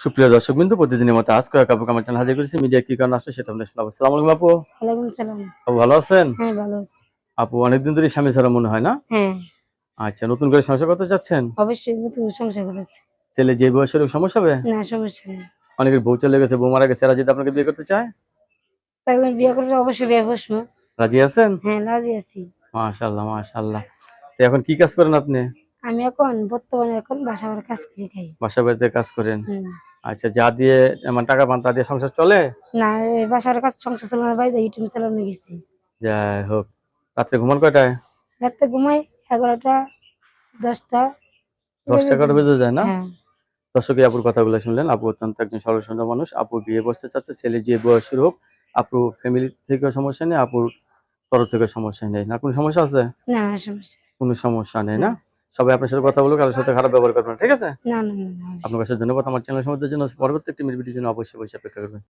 সুপ্রিয় দর্শকবৃন্দ, প্রতিদিনের মতো আজকে আপুকে আমার চ্যানেল হাজির করেছি। মিডিয়া কি কারণে আসলে সেটা আমরা শোনাবো। আসসালামু আলাইকুম আপু। ওয়ালাইকুম সালাম। আপু ভালো আছেন? হ্যাঁ, ভালো আছি। আপু অনেকদিন ধরে স্বামী ছাড়া মনে হয় না? হ্যাঁ, আচ্ছা, নতুন করে সংসার করতে চাচ্ছেন? অবশ্যই নতুন সংসার করেছি। ছেলে যে বয়সের সমস্যা হবে? না, সমস্যা নেই। অনেকের বউ চলে গেছে, বউ মারা গেছে, এরা যদি আপনাকে বিয়ে করতে চায়? তাহলে বিয়ে করলে অবশ্যই বিয়ে বসবো। রাজি আছেন? হ্যাঁ, রাজি আছি। মাশাআল্লাহ মাশাআল্লাহ। তো এখন কি কাজ করেন আপনি? আমি বর্তমানে বাসা বাড়ির কাজ করে খাই। বাসা বাড়িতে কাজ করেন? হুম। আচ্ছা, যা দিয়ে মানে টাকা পান তা দিয়ে সংসার চলে? না, এই বাসা বাড়ির কাজ সংসার চালানোর বাইরে ইউটিউব চালানো গেছি। যাই হোক। রাত্রে ঘুমান কয়টায়? রাতে ঘুমাই 11টা 10টা 10টা-11টা বেজে যায় না? হ্যাঁ। দর্শক, এই আপুর কথাগুলো শুনলেন। আপু অত্যন্ত একজন সরল সুন্দর মানুষ। আপু বিয়ে বসতে চাচ্ছে, ছেলে যে বয়সের হোক। আপুর ফ্যামিলি থেকে সমস্যা নেই, আপুর তরফ থেকে সমস্যা নেই। না কোনো সমস্যা আছে? না, সমস্যা কোনো সমস্যা নেই না। না? সবাই আপনার সাথে কথা বলুক, কারোর সাথে খারাপ ব্যবহার করবেন না। ঠিক আছে? না, না, না, না। আপনার কাছে ধন্যবাদ। আমার চ্যানেল সম্বন্ধের জন্য পরবর্তী একটি ভিডিওর জন্য অবশ্যই অপেক্ষা করবেন।